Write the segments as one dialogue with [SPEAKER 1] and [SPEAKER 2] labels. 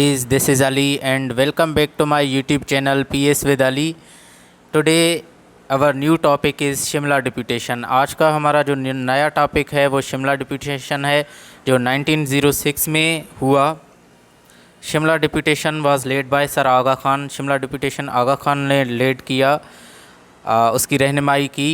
[SPEAKER 1] Guys, this is Ali and welcome back to my YouTube channel PS with Ali. Today our new topic is Shimla deputation. आज का हमारा जो नया topic है वो शिमला डिप्यूटेशन है जो 1906 में हुआ. Shimla deputation was led by sir Aga Khan. Shimla deputation Aga Khan ने लेड किया, उसकी रहनुमाई की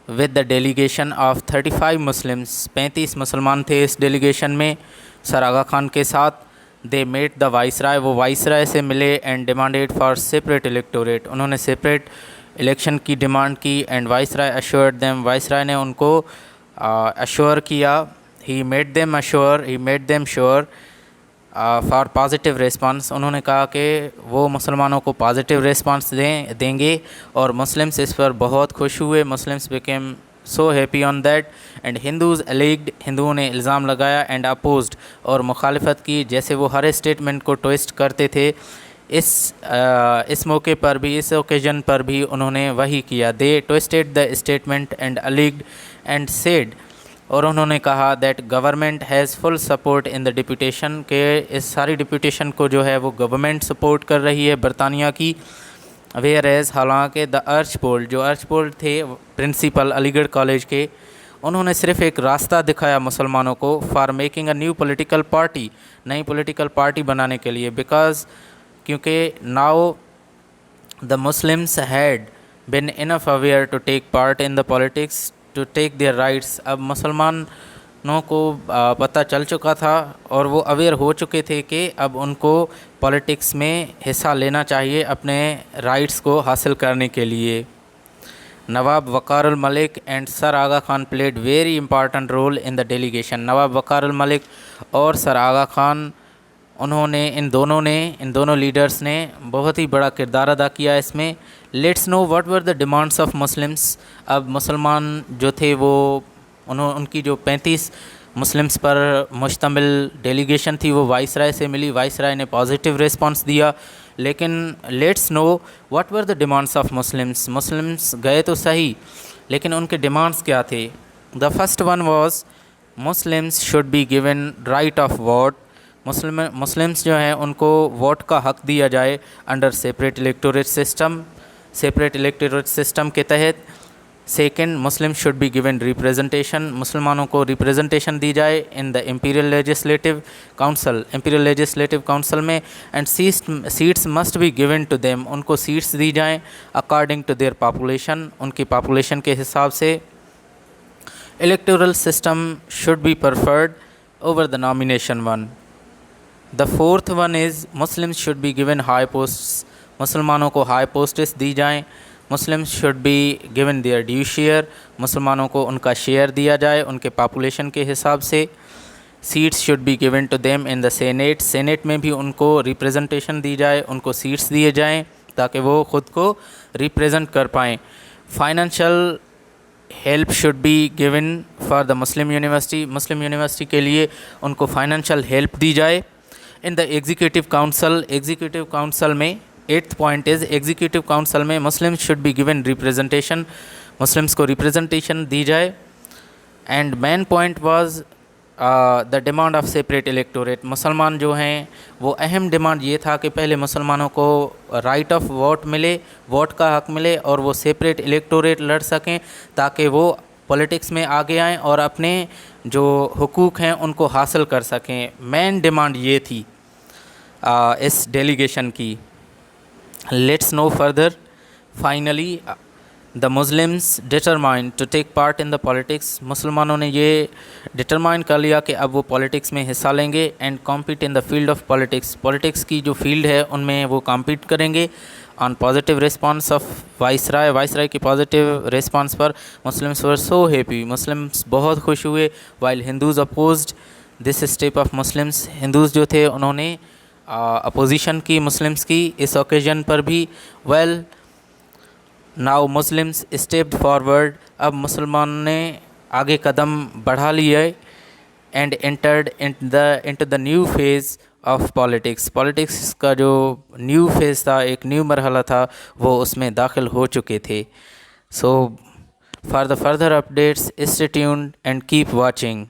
[SPEAKER 1] with the delegation of 35 Muslims. 35 मुसलमान थे इस डेलीगेशन में सर आगा खान के साथ. दे मेट द वाइसराय, वो वाइसराय से मिले and demanded for separate electorate. उन्होंने सेपरेट इलेक्शन की डिमांड की and viceroy assured them. Viceroy ने उनको अश्योर किया. He made them sure for positive response. उन्होंने कहा कि वो मुसलमानों को पॉजिटिव रिस्पांस देंगे और मुस्लिम्स इस पर बहुत खुश हुए. Muslims became so happy on that and Hindus alleged, हिंदुओं ने इल्ज़ाम लगाया एंड अपोज्ड और मुखालफत की. जैसे वो हर स्टेटमेंट को ट्विस्ट करते थे, इस मौके पर भी, इस ओकेजन पर भी उन्होंने वही किया. They twisted the statement and alleged and said, और उन्होंने कहा that government has full support in the deputation, के इस सारी डिप्यूटेशन को जो है वो गवर्नमेंट सपोर्ट कर रही है बरतानिया की. वेयर एज़, हालांकि द आर्चबोल्ड, जो आर्चबोल्ड थे प्रिंसिपल अलीगढ़ कॉलेज के, उन्होंने सिर्फ एक रास्ता दिखाया मुसलमानों को for making a new political party, नई पॉलिटिकल पार्टी बनाने के लिए. बिकॉज क्योंकि now the Muslims had been enough aware to take part in the politics to take their rights. अब मुसलमानों को पता चल चुका था और वो अवेयर हो चुके थे कि अब उनको पॉलिटिक्स में हिस्सा लेना चाहिए अपने राइट्स को हासिल करने के लिए. Nawab Waqarul Malik and sir Aga Khan played very important role in the delegation. Nawab Waqarul Malik और सर आगा खान, उन्होंने इन दोनों लीडर्स ने बहुत ही बड़ा किरदार अदा किया इसमें. Let's know what were the demands of Muslims. अब मुसलमान जो थे वो उनकी जो 35 मुस्लिम्स पर मुश्तमिल डेलीगेशन थी वो वाइसराय से मिली. वाइसराय ने पॉजिटिव रिस्पांस दिया. लेकिन let's know what were the demands of Muslims. Muslims गए तो सही, लेकिन उनके डिमांड्स क्या थे. The first one was Muslims should be given right of vote. Muslims जो हैं उनको वोट का हक़ दिया जाए अंडर सेपरेट इलेक्टोरेट सिस्टम के तहत. Second, Muslim should be given representation. मुसलमानों को रिप्रेजेंटेशन दी जाए in the imperial legislative council में. And seats must be given to them. उनको सीट्स दी जाएं अकॉर्डिंग टू देयर पॉपुलेशन, उनकी पॉपुलेशन के हिसाब से. Electoral system should be preferred over the nomination one. The fourth one is Muslims should be given high posts. मुसलमानों को high posts दी जाएं. Muslims should be given there due share. मुसलमानों को उनका शेयर दिया जाए उनके पॉपुलेशन के हिसाब से. Seats should be given to them in the senate में भी उनको रिप्रेजेंटेशन दी जाए, उनको सीट्स दिए जाएं ताकि वो ख़ुद को रिप्रेजेंट कर पाएँ. Financial help should be given for the Muslim university के लिए उनको फाइनेंशियल हेल्प दी जाए. इन द एग्जीक्यूटिव काउंसिल में, eighth point is executive council में Muslims should be given representation, Muslims को रिप्रेजेंटेशन दी जाए. And main point was the demand of separate electorate. मुसलमान जो हैं वो अहम डिमांड ये था कि पहले मुसलमानों को राइट ऑफ वोट मिले, वोट का हक़ मिले और वो सेपरेट इलेक्टोरेट लड़ सकें ताकि वो पॉलिटिक्स में आगे आएँ और अपने जो हुकूक हैं उनको हासिल कर सकें. मेन डिमांड ये थी इस डेलीगेशन की. Let's know further. Finally, the Muslims determined to take part in the politics. मुसलमानों ने ये डिटरमाइन कर लिया कि अब वो पॉलिटिक्स में हिस्सा लेंगे and compete in the field of politics. Politics की जो फील्ड है उनमें वो कॉम्पीट करेंगे. On positive response of viceroy की पॉजिटिव रिस्पांस पर मुस्लिम्स वर सो हैप्पी. मुस्लिम्स बहुत खुश हुए. While Hindus opposed this step of Muslims. Hindus जो थे उन्होंने अपोजिशन की मुस्लिम्स की इस ओकेजन पर भी. Well, now Muslims stepped forward. अब मुसलमान ने आगे कदम बढ़ा लिए and entered into the new phase of politics. Politics का जो न्यू फेज़ था, एक न्यू मरहला था, वो उसमें दाखिल हो चुके थे. So for the further updates stay tuned and keep watching.